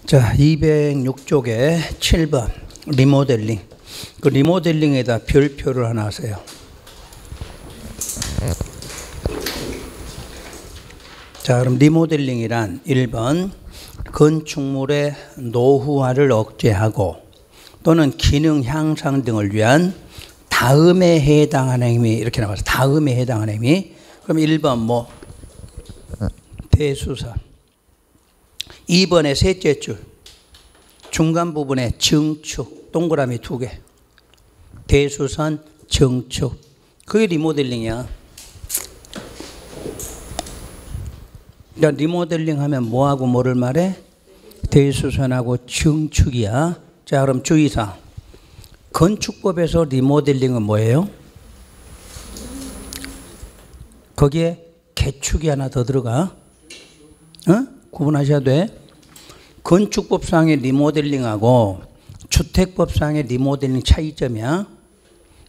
자, 206쪽에 7번 리모델링. 그 리모델링에다 별표를 하나 하세요. 자, 그럼 리모델링이란 1번 건축물의 노후화를 억제하고 또는 기능 향상 등을 위한 다음에 해당하는 행위, 이렇게 나와서 다음에 해당하는 행위. 그럼 1번 뭐 대수선, 2번의 셋째 줄 중간 부분에 증축 동그라미 2개, 대수선 증축, 그게 리모델링이야. 그러니까 리모델링 하면 뭐하고 뭐를 말해? 대수선하고 증축이야. 자, 그럼 주의사항. 건축법에서 리모델링은 뭐예요? 거기에 개축이 하나 더 들어가. 구분하셔야 돼. 건축법상의 리모델링하고 주택법상의 리모델링 차이점이야.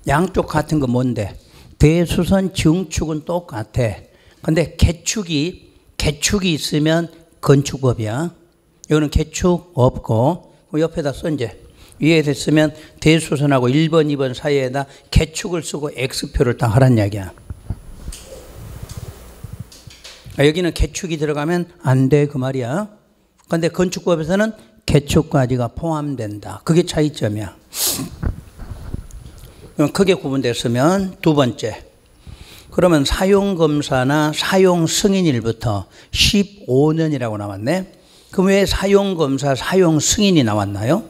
양쪽 같은 거 뭔데? 대수선 증축은 똑같아. 근데 개축이 있으면 건축법이야. 이거는 개축 없고 옆에다 써 이제 위에 됐으면 대수선하고 1번, 2번 사이에다 개축을 쓰고 X표를 딱 하란 이야기야. 여기는 개축이 들어가면 안 돼 그 말이야. 그런데 건축법에서는 개축까지가 포함된다. 그게 차이점이야. 크게 구분됐으면 두 번째. 그러면 사용검사나 사용승인일부터 15년이라고 나왔네. 그럼 왜 사용검사, 사용승인이 나왔나요?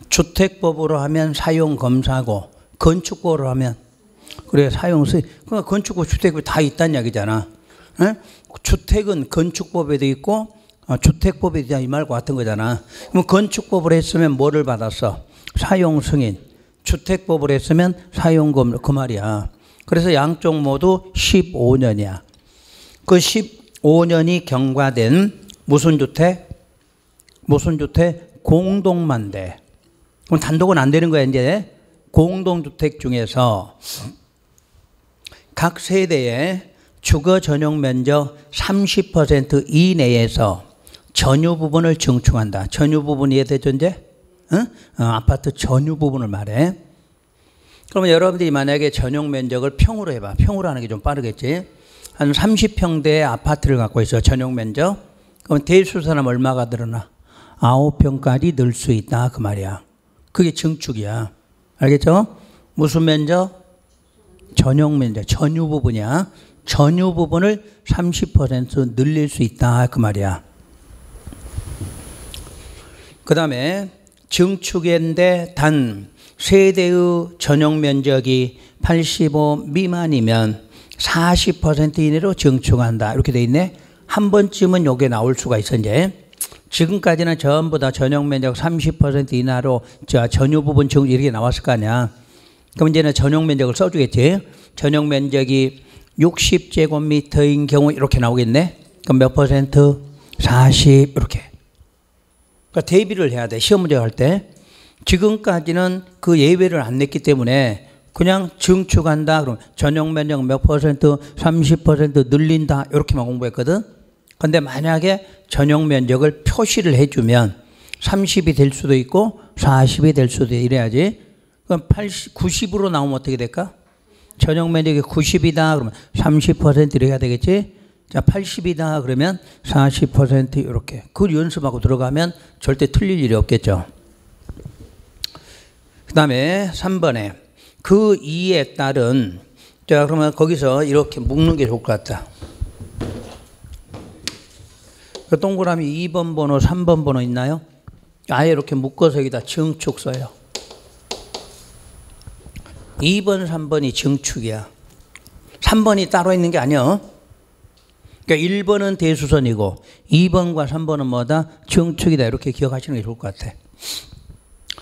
주택법으로 하면 사용검사고 건축법으로 하면 그래 사용승인. 그러니까 건축법, 주택법이 다 있다는 이야기잖아. 주택은 건축법에도 있고 주택법에 대한 이 말과 같은 거잖아. 그럼 건축법을 했으면 뭐를 받았어? 사용승인. 주택법을 했으면 사용검사 그 말이야. 그래서 양쪽 모두 15년이야. 그 15년이 경과된 무슨 주택? 공동만 돼. 그럼 단독은 안 되는 거야 이제. 공동주택 중에서 각 세대의 주거 전용 면적 30% 이내에서 전유 부분을 증축한다. 전유 부분 이해되죠 이제? 아파트 전유 부분을 말해. 그러면 여러분들이 만약에 전용 면적을 평으로 해봐. 평으로 하는 게 좀 빠르겠지. 한 30평대의 아파트를 갖고 있어. 전용 면적. 그럼 대수선하면 얼마가 늘어나? 9평까지 늘 수 있다 그 말이야. 그게 증축이야. 알겠죠? 무슨 면적? 전용 면적. 전유 부분이야. 전유 부분을 30% 늘릴 수 있다 그 말이야. 그 다음에 증축인데 단 세대의 전용 면적이 85 미만이면 40% 이내로 증축한다. 이렇게 돼 있네. 한 번쯤은 요게 나올 수가 있어 이제. 지금까지는 전부 다 전용 면적 30% 이하로 전유 부분 증축 이렇게 나왔을 거 아니야. 그럼 이제는 전용 면적을 써주겠지. 전용 면적이 60제곱미터인 경우 이렇게 나오겠네. 그럼 몇 퍼센트? 40 이렇게. 그러니까 대비를 해야 돼. 시험 문제 할 때. 지금까지는 그 예외를 안 냈기 때문에 그냥 증축한다. 그럼 전용 면적 몇 퍼센트? 30% 늘린다. 이렇게만 공부했거든. 근데 만약에 전용 면적을 표시를 해주면 30이 될 수도 있고 40이 될 수도 이래야지. 그럼 90으로 나오면 어떻게 될까? 전용 면적이 90이다. 그러면 30% 이래야 되겠지. 자, 80이다. 그러면 40% 이렇게. 그걸 연습하고 들어가면 절대 틀릴 일이 없겠죠. 그 다음에 3번에 그 이에 따른, 자, 그러면 거기서 이렇게 묶는 게 좋을 것 같다. 그 동그라미 2번 번호, 3번 번호 있나요? 아예 이렇게 묶어서 여기다 증축 써요. 2번, 3번이 증축이야. 3번이 따로 있는 게 아니야. 그러니까 1번은 대수선이고 2번과 3번은 뭐다? 증축이다. 이렇게 기억하시는 게 좋을 것 같아.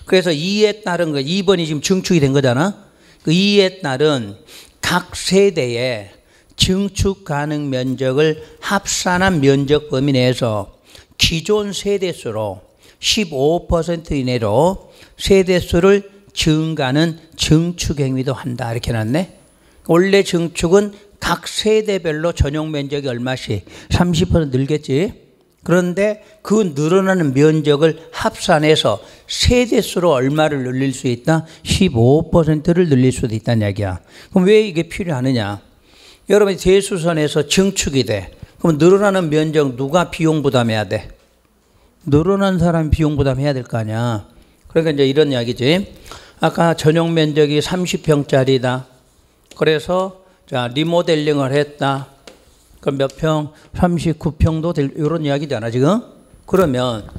그래서 2에 따른 거, 2번이 지금 증축이 된 거잖아. 그 2에 따른 각 세대의 증축 가능 면적을 합산한 면적 범위 내에서 기존 세대수로 15% 이내로 세대수를 증가하는 증축 행위도 한다. 이렇게 해놨네. 원래 증축은 각 세대별로 전용 면적이 얼마씩 30% 늘겠지. 그런데 그 늘어나는 면적을 합산해서 세대수로 얼마를 늘릴 수 있다? 15%를 늘릴 수도 있다는 이야기야. 그럼 왜 이게 필요하느냐? 여러분이 대수선에서 증축이 돼. 그럼 늘어나는 면적 누가 비용 부담해야 돼? 늘어난 사람이 비용 부담해야 될 거 아니야. 그러니까 이제 이런 이야기지. 아까 전용 면적이 30평짜리다. 그래서 자 리모델링을 했다. 그럼 몇 평? 39평도 될 이런 이야기잖아 지금. 그러면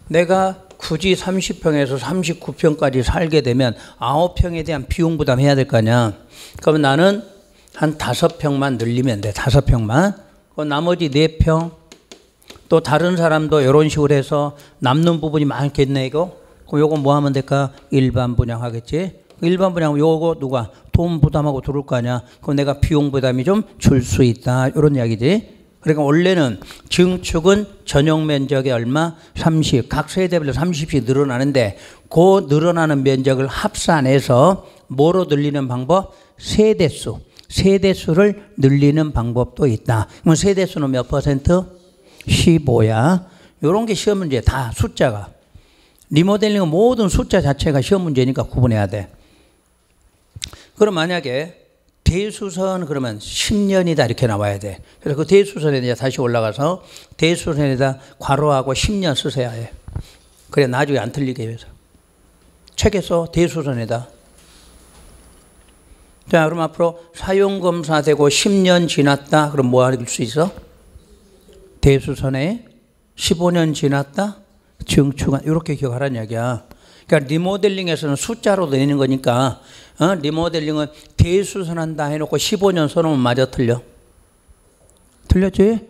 내가 굳이 30평에서 39평까지 살게 되면 9평에 대한 비용 부담해야 될 거 아니야. 그럼 나는 한 5평만 늘리면 돼. 5평만. 나머지 4평 또 다른 사람도 이런 식으로 해서 남는 부분이 많겠네 이거. 그럼 요거 뭐 하면 될까? 일반 분양하겠지. 일반 분양 요거 누가 돈 부담하고 들어올 거 아니야. 그럼 내가 비용 부담이 좀 줄 수 있다. 이런 이야기지. 그러니까 원래는 증축은 전용 면적이 얼마? 30. 각 세대별로 30씩 늘어나는데 그 늘어나는 면적을 합산해서 뭐로 늘리는 방법? 세대수. 세대수를 늘리는 방법도 있다. 그럼 세대수는 몇 퍼센트? 15야. 이런 게 시험 문제 다 숫자가. 리모델링은 모든 숫자 자체가 시험 문제니까 구분해야 돼. 그럼 만약에 대수선 그러면 10년이다 이렇게 나와야 돼. 그래서 그 대수선에 이제 다시 올라가서 대수선에다 괄호하고 10년 쓰셔야 해. 그래 나중에 안 틀리게 위해서. 책에서 대수선에다. 자, 그럼 앞으로 사용검사 되고 10년 지났다. 그럼 뭐 할 수 있어? 대수선에 15년 지났다. 증축한 이렇게 기억하라는 이야기야. 그러니까 리모델링에서는 숫자로 내는 거니까 리모델링은 대수선한다 해놓고 15년 써놓으면 맞아 틀려? 틀렸지?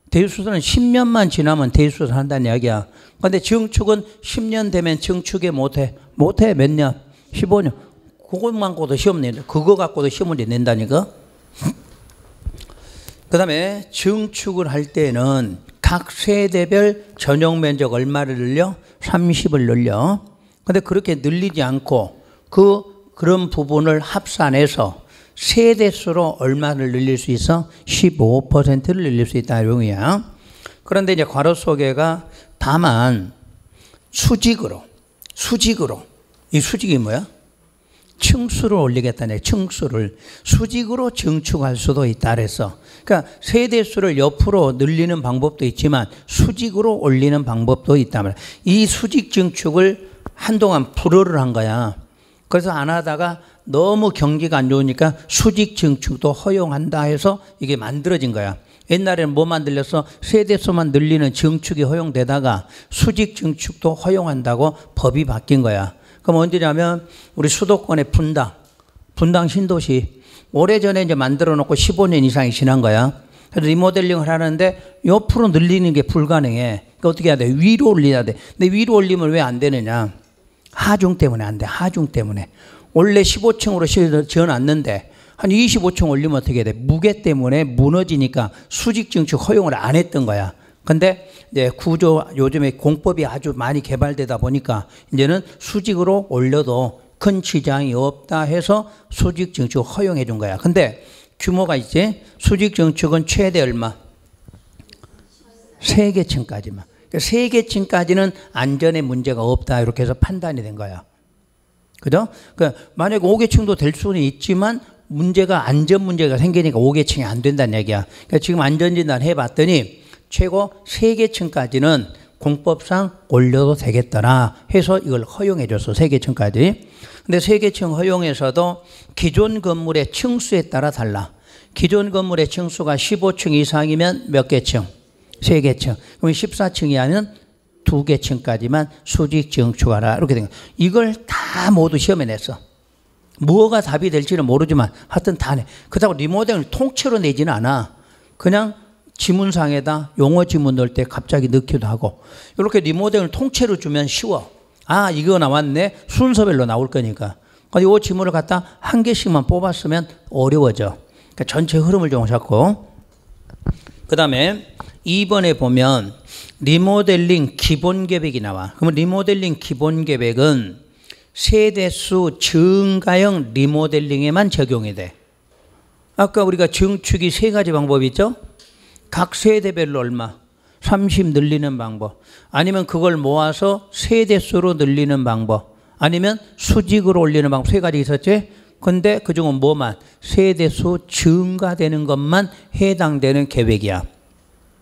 대수선은 10년만 지나면 대수선 한다는 이야기야. 그런데 증축은 10년 되면 증축에 못해. 못해 몇 년? 15년. 그것만 갖고도 시험 낸다. 그거 갖고도 시험을 낸다니까. 그 다음에 증축을 할 때는 각 세대별 전용 면적 얼마를 늘려? 30을 늘려. 근데 그렇게 늘리지 않고 그런 부분을 합산해서 세대수로 얼마를 늘릴 수 있어? 15%를 늘릴 수 있다. 이용이야. 그런데 이제 괄호 속에가 다만 수직으로. 이 수직이 뭐야? 층수를 올리겠다네. 층수를 수직으로 증축할 수도 있다 그랬어. 그러니까 세대수를 옆으로 늘리는 방법도 있지만 수직으로 올리는 방법도 있다 말이야. 이 수직 증축을 한동안 불허를 한 거야. 그래서 안 하다가 너무 경기가 안 좋으니까 수직 증축도 허용한다 해서 이게 만들어진 거야. 옛날에는 뭐 만들렸어? 세대수만 늘리는 증축이 허용되다가 수직 증축도 허용한다고 법이 바뀐 거야. 그럼 언제냐면 우리 수도권의 분당 신도시 오래전에 이제 만들어 놓고 15년 이상이 지난 거야. 그래서 리모델링을 하는데 옆으로 늘리는 게 불가능해. 그러니까 어떻게 해야 돼? 위로 올려야 돼. 근데 위로 올리면 왜 안 되느냐? 하중 때문에 안 돼. 하중 때문에. 원래 15층으로 지어놨는데 한 25층 올리면 어떻게 돼? 무게 때문에 무너지니까 수직 증축 허용을 안 했던 거야. 근데 이제 구조 요즘에 공법이 아주 많이 개발되다 보니까 이제는 수직으로 올려도 큰 지장이 없다 해서 수직 증축 허용해 준 거야. 근데 규모가 있지. 수직 증축은 최대 얼마? 3계층까지만. 3계층까지는 안전에 문제가 없다 이렇게 해서 판단이 된 거야. 그죠? 그러니까 만약 5계층도 될 수는 있지만 안전 문제가 생기니까 5계층이 안 된다는 얘기야. 그러니까 지금 안전진단 해봤더니 최고 3계층까지는 공법상 올려도 되겠더라 해서 이걸 허용해 줬어. 3계층까지. 근데 3계층 허용에서도 기존 건물의 층수에 따라 달라. 기존 건물의 층수가 15층 이상이면 몇 계층? 3계층. 그럼 14층이 아니면 2계층까지만 수직 증축하라. 이렇게 된 거야. 이걸 다 모두 시험에 냈어. 뭐가 답이 될지는 모르지만 하여튼 다 내. 그렇다고 리모델링을 통째로 내지는 않아. 그냥 지문상에다 용어 지문 넣을 때 갑자기 넣기도 하고. 이렇게 리모델링을 통째로 주면 쉬워. 아, 이거 나왔네. 순서별로 나올 거니까. 이 지문을 갖다 한 개씩만 뽑았으면 어려워져. 그러니까 전체 흐름을 좀 잡고. 그 다음에 2번에 보면 리모델링 기본 계획이 나와. 그러면 리모델링 기본 계획은 세대수 증가형 리모델링에만 적용이 돼. 아까 우리가 증축이 3가지 방법이 있죠? 각 세대별로 얼마? 30 늘리는 방법, 아니면 그걸 모아서 세대수로 늘리는 방법, 아니면 수직으로 올리는 방법, 세 가지 있었지? 근데 그중은 뭐만? 세대수 증가되는 것만 해당되는 계획이야.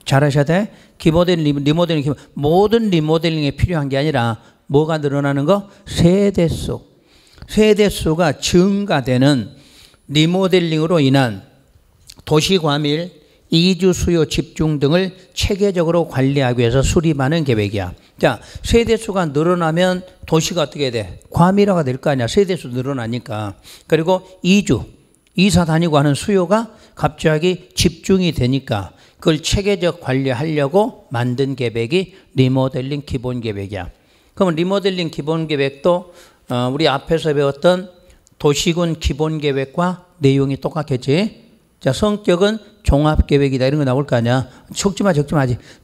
잘하셔야 돼. 리모델링, 모든 리모델링에 필요한 게 아니라 뭐가 늘어나는 거? 세대수. 세대수가 증가되는 리모델링으로 인한 도시과밀, 이주 수요 집중 등을 체계적으로 관리하기 위해서 수립하는 계획이야. 자, 세대수가 늘어나면 도시가 어떻게 돼? 과밀화가 될 거 아니야. 세대수 늘어나니까. 그리고 이사 다니고 하는 수요가 갑자기 집중이 되니까 그걸 체계적 관리하려고 만든 계획이 리모델링 기본 계획이야. 그러면 리모델링 기본 계획도 우리 앞에서 배웠던 도시군 기본 계획과 내용이 똑같겠지. 자, 성격은 종합계획이다. 이런 거 나올 거 아니야. 적지 마지.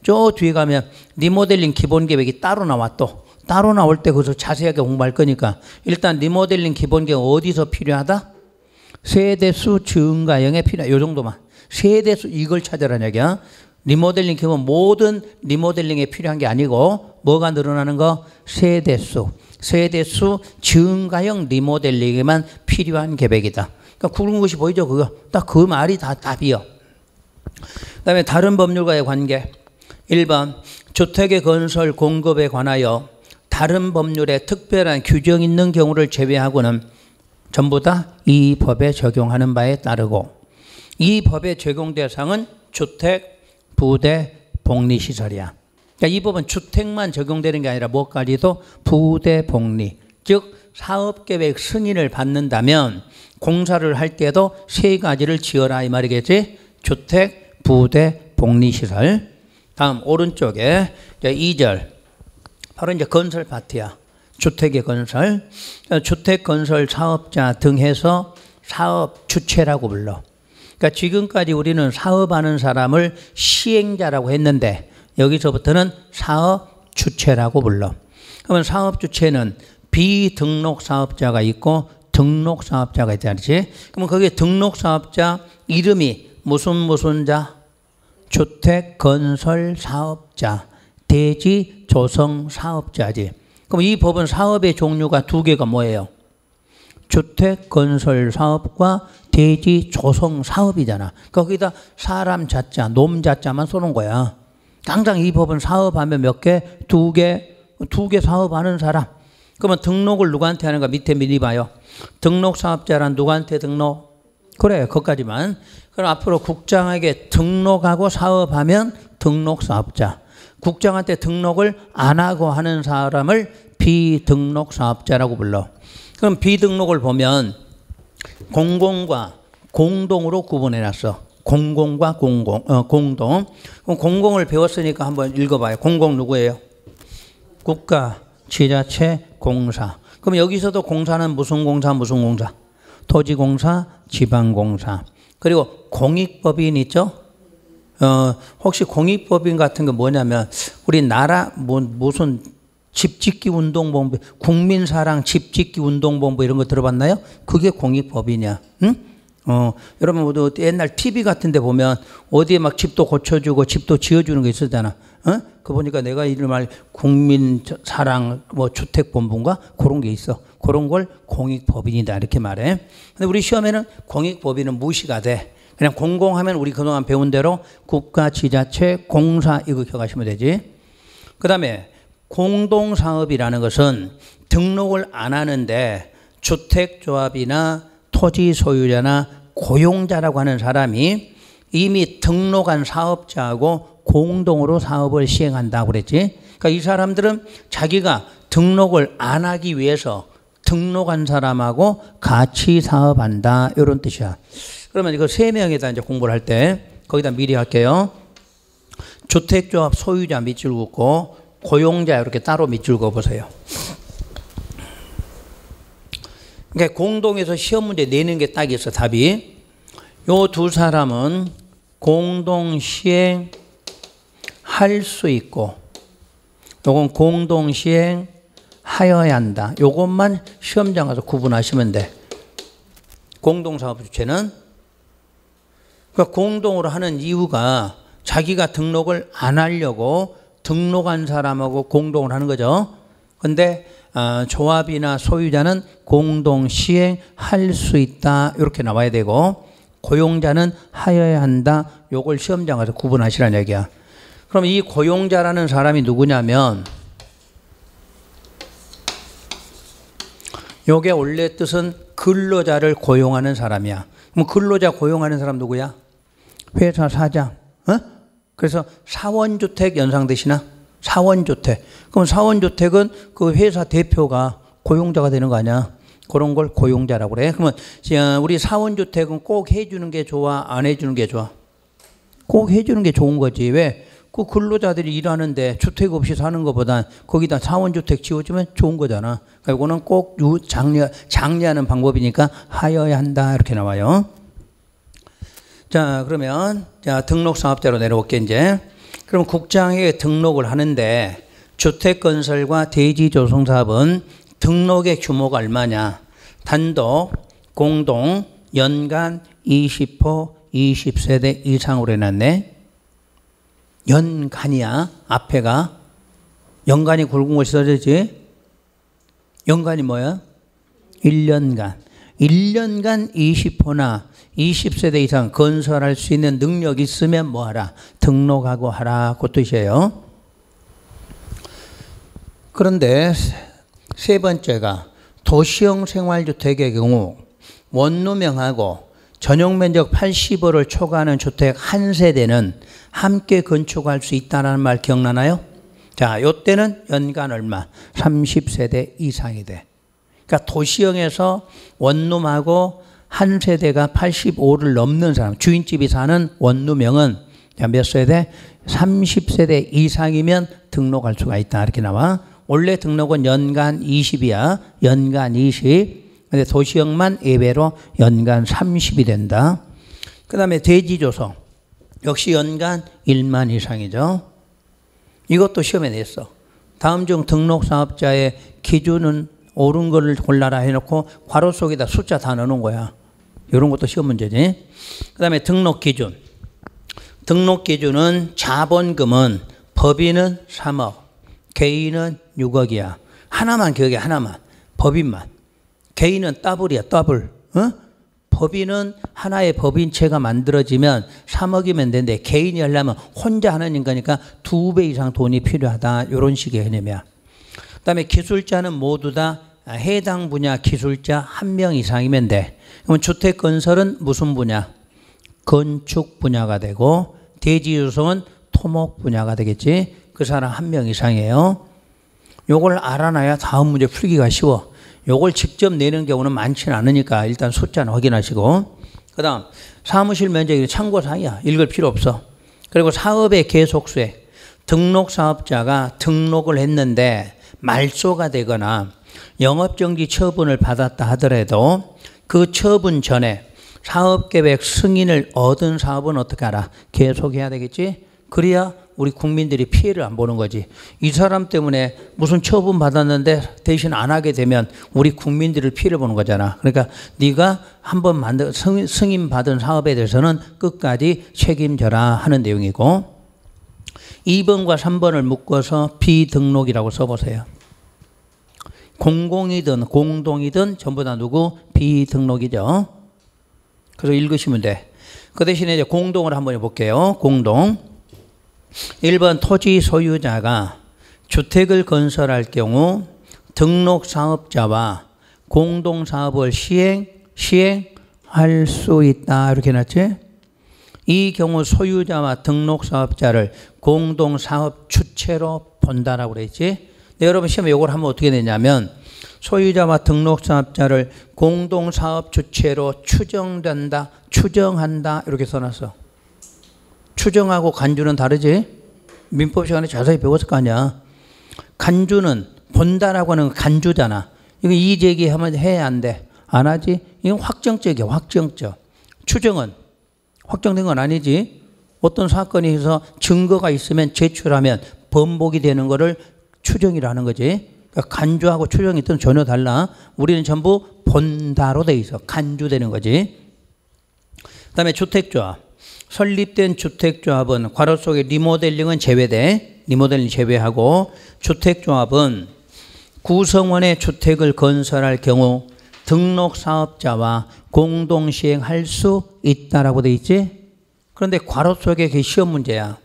저 뒤에 가면 리모델링 기본 계획이 따로 나와 또. 따로 나올 때 그것을 자세하게 공부할 거니까. 일단 리모델링 기본 계획 어디서 필요하다? 세대수 증가형에 필요하다. 요 정도만. 세대수 이걸 찾으라는 얘기야. 리모델링 기본 모든 리모델링에 필요한 게 아니고 뭐가 늘어나는 거? 세대수 증가형 리모델링에만 필요한 계획이다. 그러니까 구른 것이 보이죠? 그거. 딱 그 말이 다 답이요. 그 다음에 다른 법률과의 관계. 1번, 주택의 건설 공급에 관하여 다른 법률에 특별한 규정 있는 경우를 제외하고는 전부 다 이 법에 적용하는 바에 따르고, 이 법의 적용 대상은 주택, 부대, 복리시설이야. 그러니까 이 법은 주택만 적용되는 게 아니라 뭐까지도 부대, 복리. 즉 사업계획 승인을 받는다면 공사를 할 때도 세 가지를 지어라 이 말이겠지. 주택, 부대, 복리시설. 다음 오른쪽에 2절 바로 이제 건설 파트야. 주택의 건설, 주택 건설 사업자 등 해서 사업 주체라고 불러. 그러니까 지금까지 우리는 사업하는 사람을 시행자라고 했는데 여기서부터는 사업 주체라고 불러. 그러면 사업 주체는 비등록 사업자가 있고 등록 사업자가 있다지. 그러면 거기에 등록 사업자 이름이 무슨 자? 주택 건설 사업자, 대지 조성 사업자지. 그럼 이 법은 사업의 종류가 두 개가 뭐예요? 주택 건설 사업과 대지 조성 사업이잖아. 거기다 사람 자자, 놈 자자만 써놓은 거야. 당장 이 법은 사업하면 몇 개? 두 개 사업하는 사람. 그러면 등록을 누구한테 하는가? 밑에 미리 봐요. 등록 사업자란 누구한테 등록? 그래, 거기까지만. 그럼 앞으로 국장에게 등록하고 사업하면 등록 사업자. 국장한테 등록을 안 하고 하는 사람을 비등록 사업자라고 불러. 그럼 비등록을 보면 공공과 공동으로 구분해놨어. 공공과 공동. 그럼 공공을 배웠으니까 한번 읽어봐요. 공공 누구예요? 국가, 지자체, 공사. 그럼 여기서도 공사는 무슨 공사? 토지공사, 지방공사. 그리고 공익법인 있죠? 혹시 공익법인 같은 거 뭐냐면 우리 나라 무슨 집짓기 운동본부, 국민사랑 집짓기 운동본부 이런 거 들어봤나요? 그게 공익법이냐? 응? 여러분 모두 옛날 TV 같은 데 보면 어디에 막 집도 고쳐주고 집도 지어주는 거 있었잖아. 그 보니까 내가 이름을 국민사랑 주택본부인가? 그런 게 있어. 그런 걸 공익법인이다 이렇게 말해. 근데 우리 시험에는 공익법인은 무시가 돼. 그냥 공공하면 우리 그동안 배운 대로 국가, 지자체, 공사 이거 기억하시면 되지. 그 다음에 공동사업이라는 것은 등록을 안 하는데 주택조합이나 토지 소유자나 고용자라고 하는 사람이 이미 등록한 사업자하고 공동으로 사업을 시행한다고 그랬지. 그러니까 이 사람들은 자기가 등록을 안 하기 위해서 등록한 사람하고 같이 사업한다 이런 뜻이야. 그러면 이거 세 명에다 이제 공부를 할 때 거기다 미리 할게요. 주택조합 소유자 밑줄 긋고 고용자 이렇게 따로 밑줄 그어보세요. 그러니까 공동에서 시험 문제 내는 게 딱 있어 답이. 요 두 사람은 공동 시행 할 수 있고 요건 공동 시행 하여야 한다. 요것만 시험장 가서 구분하시면 돼. 공동사업 주체는 그러니까 공동으로 하는 이유가 자기가 등록을 안 하려고 등록한 사람하고 공동을 하는 거죠. 근데 조합이나 소유자는 공동 시행할 수 있다 이렇게 나와야 되고 고용자는 하여야 한다. 요걸 시험장 가서 구분하시라는 얘기야. 그럼 이 고용자라는 사람이 누구냐면 요게 원래 뜻은 근로자를 고용하는 사람이야. 그럼 근로자 고용하는 사람 누구야? 회사 사장. 그래서 사원주택 연상되시나? 사원주택. 그럼 사원주택은 그 회사 대표가 고용자가 되는 거 아니야? 그런 걸 고용자라고 그래. 그러면 우리 사원주택은 꼭 해주는 게 좋아? 안 해주는 게 좋아? 꼭 해주는 게 좋은 거지. 왜? 그 근로자들이 일하는데 주택 없이 사는 것보단 거기다 사원주택 지어주면 좋은 거잖아. 그러니까 이거는 꼭 장려하는 방법이니까 하여야 한다. 이렇게 나와요. 자, 그러면 등록사업자로 내려올게 이제. 그럼 국장에 등록을 하는데 주택건설과 대지조성사업은 등록의 규모가 얼마냐? 단독, 공동, 연간 20호, 20세대 이상으로 해놨네. 연간이야. 앞에가 연간이 굵은 것이 써지지. 연간이 뭐야? 1년간. 1년간 20호나 20세대 이상 건설할 수 있는 능력이 있으면 뭐 하라? 등록하고 하라. 그 뜻이에요. 그런데 세 번째가 도시형 생활주택의 경우 원룸형하고 전용면적 80호를 초과하는 주택 한 세대는 함께 건축할 수 있다는 말 기억나나요? 자, 이때는 연간 얼마? 30세대 이상이 돼. 그러니까 도시형에서 원룸하고 한 세대가 85를 넘는 사람, 주인집이 사는 원룸형은 몇 세대? 30세대 이상이면 등록할 수가 있다. 이렇게 나와. 원래 등록은 연간 20이야. 연간 20. 근데 도시형만 예외로 연간 30이 된다. 그 다음에 대지조성. 역시 연간 1만 이상이죠. 이것도 시험에 냈어. 다음 중 등록사업자의 기준은 옳은 거를 골라라 해놓고 괄호 속에다 숫자 다 넣어놓은 거야. 이런 것도 시험 문제지. 그 다음에 등록기준. 등록기준은 자본금은 법인은 3억, 개인은 6억이야. 하나만 기억해. 하나만. 법인만. 개인은 더블이야. 더블. 법인은 하나의 법인체가 만들어지면 3억이면 되는데 개인이 하려면 혼자 하는 인간이니까 2배 이상 돈이 필요하다. 이런 식의 개념이야. 그 다음에 기술자는 모두 다 해당 분야 기술자 1명 이상이면 돼. 그럼 주택건설은 무슨 분야? 건축 분야가 되고 대지조성은 토목 분야가 되겠지. 그 사람 1명 이상이에요. 요걸 알아놔야 다음 문제 풀기가 쉬워. 요걸 직접 내는 경우는 많지는 않으니까 일단 숫자는 확인하시고. 그 다음 사무실 면적이 참고사항이야. 읽을 필요 없어. 그리고 사업의 계속수에 등록사업자가 등록을 했는데 말소가 되거나 영업정지 처분을 받았다 하더라도 그 처분 전에 사업계획 승인을 얻은 사업은 어떻게 하라? 계속해야 되겠지? 그래야 우리 국민들이 피해를 안 보는 거지. 이 사람 때문에 무슨 처분 받았는데 대신 안 하게 되면 우리 국민들을 피해를 보는 거잖아. 그러니까 네가 한번 승인 받은 사업에 대해서는 끝까지 책임져라 하는 내용이고 2번과 3번을 묶어서 비등록이라고 써보세요. 공공이든 공동이든 전부 다 누구? 비등록이죠. 그래서 읽으시면 돼. 그 대신에 이제 공동을 한번 해볼게요. 공동. 1번 토지 소유자가 주택을 건설할 경우 등록사업자와 공동사업을 시행할 수 있다. 이렇게 해놨지. 이 경우 소유자와 등록사업자를 공동사업 주체로 본다라고 그랬지. 네, 여러분 시험에 이걸 하면 어떻게 되냐면 소유자와 등록사업자를 공동사업 주체로 추정된다, 추정한다 이렇게 써놨어. 추정하고 간주는 다르지? 민법 시간에 자세히 배웠을 거 아니야. 간주는 본다라고 하는 간주잖아. 이거 이의제기하면 해야 안 돼. 안 하지? 이건 확정적이야. 확정적. 추정은 확정된 건 아니지. 어떤 사건이 해서 증거가 있으면 제출하면 번복이 되는 거를 추정이라는 거지. 그러니까 간주하고 추정이 또 전혀 달라. 우리는 전부 본다로 돼 있어. 간주되는 거지. 그 다음에 주택조합. 설립된 주택조합은 괄호 속에 리모델링은 제외돼. 리모델링 제외하고 주택조합은 구성원의 주택을 건설할 경우 등록사업자와 공동시행할 수 있다라고 돼 있지. 그런데 괄호 속에 그게 시험 문제야.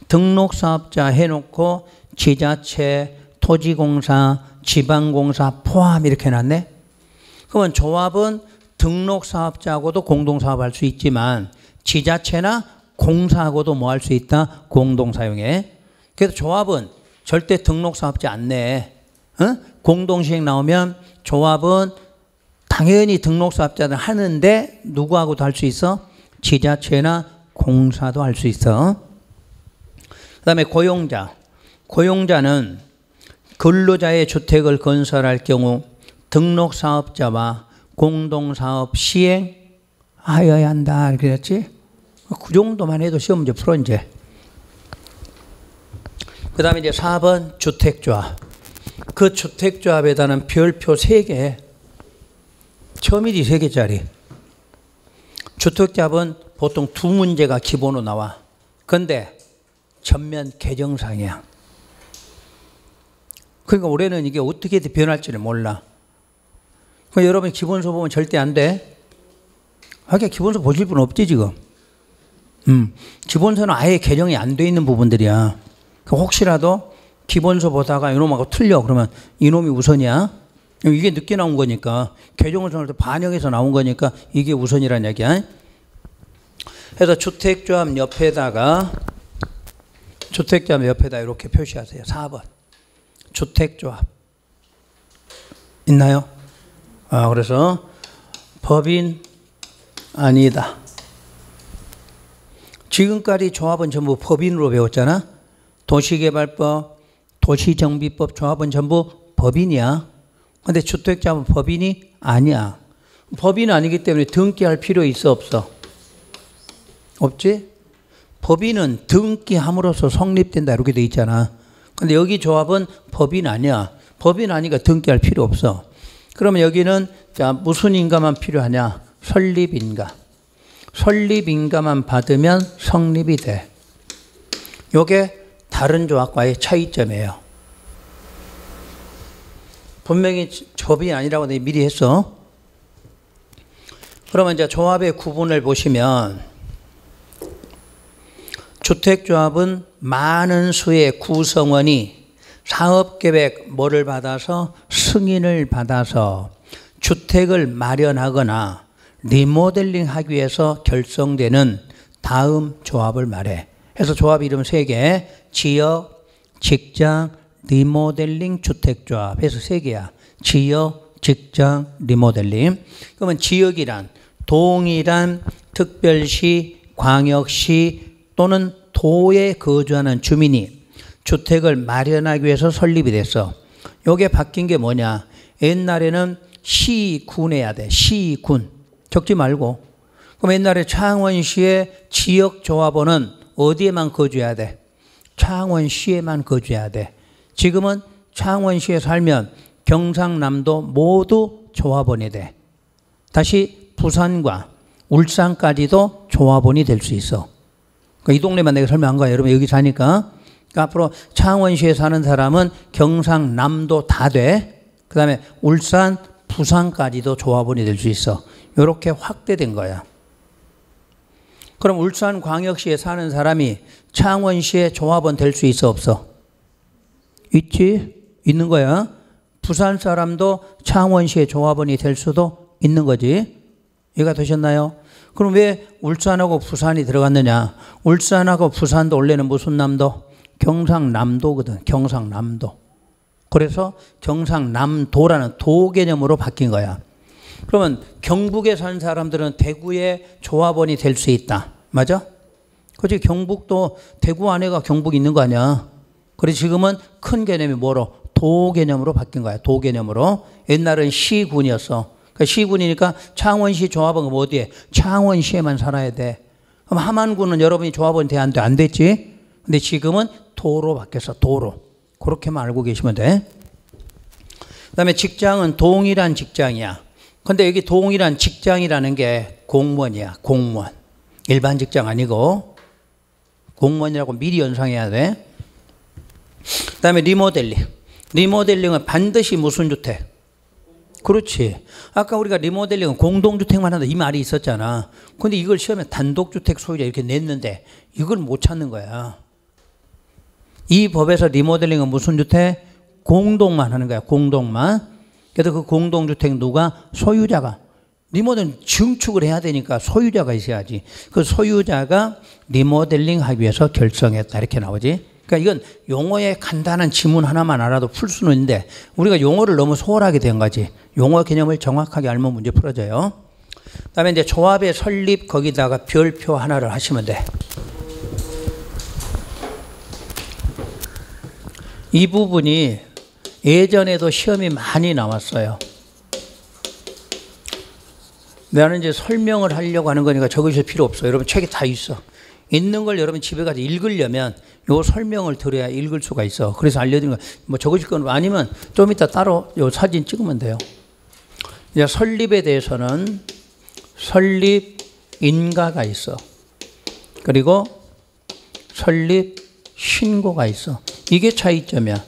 등록사업자 해놓고 지자체, 토지공사, 지방공사 포함 이렇게 해놨네. 그러면 조합은 등록사업자하고도 공동사업할 수 있지만 지자체나 공사하고도 뭐 할 수 있다? 공동사용해. 그래서 조합은 절대 등록사업자 안 내. 공동시행 나오면 조합은 당연히 등록사업자들 하는데 누구하고도 할 수 있어? 지자체나 공사도 할 수 있어. 그 다음에 고용자. 고용자는 근로자의 주택을 건설할 경우 등록사업자와 공동사업 시행하여야 한다. 그랬지? 그 정도만 해도 시험 문제 풀어 이제. 그 다음에 이제 4번 주택조합. 그 주택조합에다는 별표 3개. 처음이지 3개짜리. 주택조합은 보통 2문제가 기본으로 나와. 근데 전면 개정상이야. 그러니까 올해는 이게 어떻게 변할지를 몰라. 그러니까 여러분 기본서 보면 절대 안 돼. 하긴 기본서 보실 분 없지 지금. 기본서는 아예 개정이 안 돼 있는 부분들이야. 혹시라도 기본서 보다가 이놈하고 틀려 그러면 이놈이 우선이야. 이게 늦게 나온 거니까 개정을 반영해서 나온 거니까 이게 우선이란 얘기야. 그래서 주택조합 옆에다가 이렇게 표시하세요. 4번 주택조합 있나요? 그래서 법인 아니다. 지금까지 조합은 전부 법인으로 배웠잖아. 도시개발법, 도시정비법 조합은 전부 법인이야. 근데 주택조합은 법인이 아니야. 법인 아니기 때문에 등기할 필요 있어 없어? 없지? 법인은 등기함으로써 성립된다 이렇게 돼 있잖아. 근데 여기 조합은 법인 아니야. 법인 아니니까 등기할 필요 없어. 그러면 여기는 자 무슨 인가만 필요하냐? 설립인가. 설립인가만 받으면 성립이 돼. 이게 다른 조합과의 차이점이에요. 분명히 조합이 아니라고 내가 미리 했어. 그러면 이제 조합의 구분을 보시면 주택조합은 많은 수의 구성원이 사업계획 뭐를 받아서 승인을 받아서 주택을 마련하거나 리모델링 하기 위해서 결성되는 다음 조합을 말해. 그래서 조합 이름 3개. 지역, 직장, 리모델링 주택조합 해서 3개야. 지역, 직장, 리모델링. 그러면 지역이란 동일한 특별시, 광역시 또는 도에 거주하는 주민이 주택을 마련하기 위해서 설립이 됐어. 이게 바뀐 게 뭐냐? 옛날에는 시군 해야 돼. 시군. 적지 말고. 그럼 옛날에 창원시의 지역조합원은 어디에만 거주해야 돼? 창원시에만 거주해야 돼. 지금은 창원시에 살면 경상남도 모두 조합원이 돼. 다시 부산과 울산까지도 조합원이 될 수 있어. 이 동네만 내가 설명한 거야. 여러분 여기 사니까. 그러니까 앞으로 창원시에 사는 사람은 경상남도 다 돼. 그 다음에 울산, 부산까지도 조합원이 될 수 있어. 이렇게 확대된 거야. 그럼 울산광역시에 사는 사람이 창원시에 조합원 될 수 있어 없어? 있지? 있는 거야. 부산 사람도 창원시에 조합원이 될 수도 있는 거지. 이해가 되셨나요? 그럼 왜 울산하고 부산이 들어갔느냐? 울산하고 부산도 원래는 무슨 남도? 경상남도거든. 경상남도. 그래서 경상남도라는 도 개념으로 바뀐 거야. 그러면 경북에 사는 사람들은 대구에 조합원이 될 수 있다. 맞아? 그렇지. 경북도 대구 안에가 경북이 있는 거 아니야. 그래서 지금은 큰 개념이 뭐로? 도 개념으로 바뀐 거야. 도 개념으로. 옛날은 시군이었어. 그러니까 시군이니까 창원시 조합원은 어디에? 창원시에만 살아야 돼. 그럼 함안군은 여러분이 조합원이 돼? 안 돼? 안 됐지? 근데 지금은 도로 바뀌었어. 도로. 그렇게만 알고 계시면 돼. 그 다음에 직장은 동일한 직장이야. 근데 여기 동일한 직장이라는 게 공무원이야. 공무원. 일반 직장 아니고 공무원이라고 미리 연상해야 돼. 그 다음에 리모델링. 리모델링은 반드시 무슨 주택? 그렇지. 아까 우리가 리모델링은 공동주택만 한다 이 말이 있었잖아. 근데 이걸 시험에 단독주택 소유자 이렇게 냈는데 이걸 못 찾는 거야. 이 법에서 리모델링은 무슨 주택? 공동만 하는 거야. 공동만. 그래서 그 공동주택 누가? 소유자가. 리모델링 증축을 해야 되니까 소유자가 있어야지. 그 소유자가 리모델링 하기 위해서 결성했다 이렇게 나오지. 그러니까 이건 용어의 간단한 지문 하나만 알아도 풀 수는 있는데 우리가 용어를 너무 소홀하게 된 거지. 용어 개념을 정확하게 알면 문제 풀어져요. 그다음에 이제 조합의 설립 거기다가 별표 하나를 하시면 돼. 이 부분이 예전에도 시험이 많이 나왔어요. 나는 이제 설명을 하려고 하는 거니까 적으실 필요 없어요. 여러분 책에 다 있어. 있는 걸 여러분 집에 가서 읽으려면 요 설명을 들어야 읽을 수가 있어. 그래서 알려드리는 거 뭐 적으실 건 아니면 좀 이따 따로 요 사진 찍으면 돼요. 이제 설립에 대해서는 설립 인가가 있어. 그리고 설립 신고가 있어. 이게 차이점이야.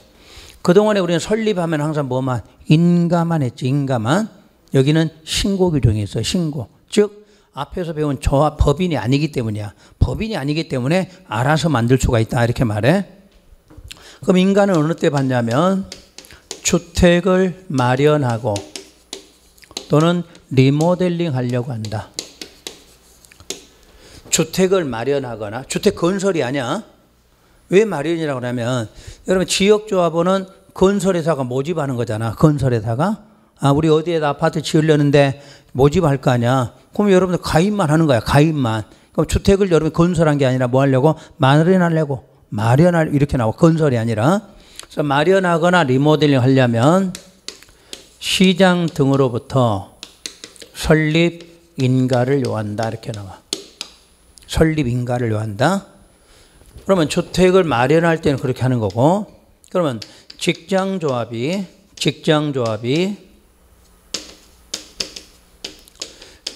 그동안에 우리는 설립하면 항상 뭐만 인가만 했지. 인가만. 여기는 신고 규정이 있어. 신고. 즉 앞에서 배운 저와 법인이 아니기 때문이야. 법인이 아니기 때문에 알아서 만들 수가 있다 이렇게 말해. 그럼 인가는 어느 때 받냐면 주택을 마련하고 또는 리모델링 하려고 한다. 주택을 마련하거나 주택 건설이 아니야. 왜 마련이라고 하냐면 여러분 지역조합원은 건설회사가 모집하는 거잖아. 건설회사가. 우리 어디에다 아파트 지으려는데 모집할 거 아니야. 그럼 여러분들 가입만 하는 거야. 가입만. 그럼 주택을 여러분이 건설한 게 아니라 뭐 하려고? 마련하려고. 마련할 이렇게 나와. 건설이 아니라. 그래서 마련하거나 리모델링 하려면 시장 등으로부터 설립 인가를 요한다 이렇게 나와. 설립 인가를 요한다. 그러면 주택을 마련할 때는 그렇게 하는 거고. 그러면 직장조합이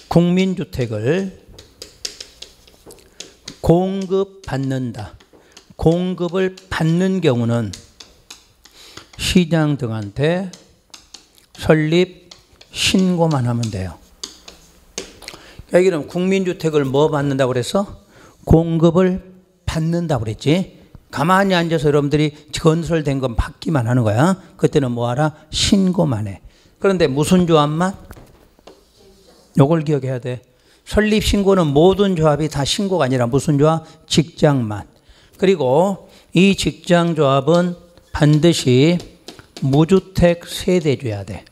국민주택을 공급받는다. 공급을 받는 경우는 시장 등한테 설립 신고만 하면 돼요. 여기는 국민주택을 뭐 받는다고 그랬어? 공급을 받는다고 그랬지. 가만히 앉아서 여러분들이 건설된 건 받기만 하는 거야. 그때는 뭐 하라? 신고만 해. 그런데 무슨 조합만? 요걸 기억해야 돼. 설립 신고는 모든 조합이 다 신고가 아니라 무슨 조합? 직장만. 그리고 이 직장 조합은 반드시 무주택 세대줘야 돼.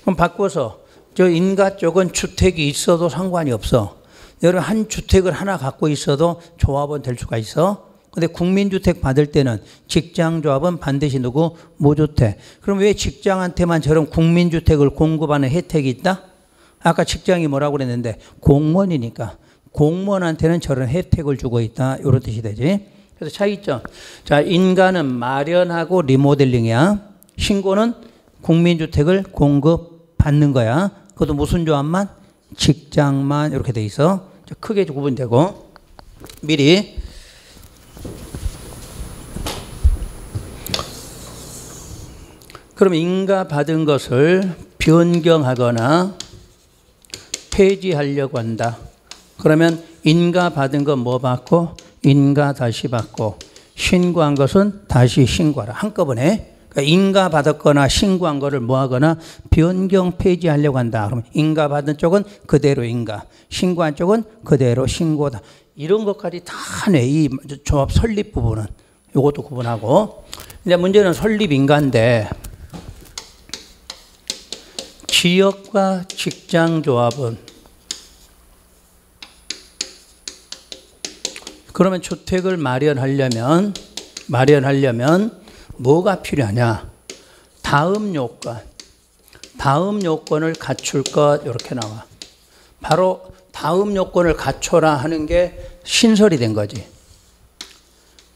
그럼 바꿔서 저 인가 쪽은 주택이 있어도 상관이 없어. 여러분 한 주택을 하나 갖고 있어도 조합원 될 수가 있어. 근데 국민주택 받을 때는 직장조합은 반드시 누구? 무주택. 그럼 왜 직장한테만 저런 국민주택을 공급하는 혜택이 있다? 아까 직장이 뭐라고 그랬는데 공무원이니까 공무원한테는 저런 혜택을 주고 있다. 이런 뜻이 되지. 그래서 차이점. 자, 인가는 마련하고 리모델링이야. 신고는 국민주택을 공급받는 거야. 그것도 무슨 조합만? 직장만 이렇게 돼 있어. 크게 구분되고 미리 그럼 인가 받은 것을 변경하거나 폐지하려고 한다. 그러면 인가 받은 건 뭐 받고 인가 다시 받고 신고한 것은 다시 신고하라. 한꺼번에. 그러니까 인가 받았거나 신고한 거를 뭐 하거나 변경 폐지하려고 한다. 그러면 인가 받은 쪽은 그대로 인가, 신고한 쪽은 그대로 신고다. 이런 것까지 다 하네. 이 조합 설립 부분은. 이것도 구분하고. 이제 문제는 설립 인가인데 지역과 직장 조합은 그러면 주택을 마련하려면 뭐가 필요하냐? 다음 요건을 갖출 것 이렇게 나와. 바로 다음 요건을 갖춰라 하는 게 신설이 된 거지.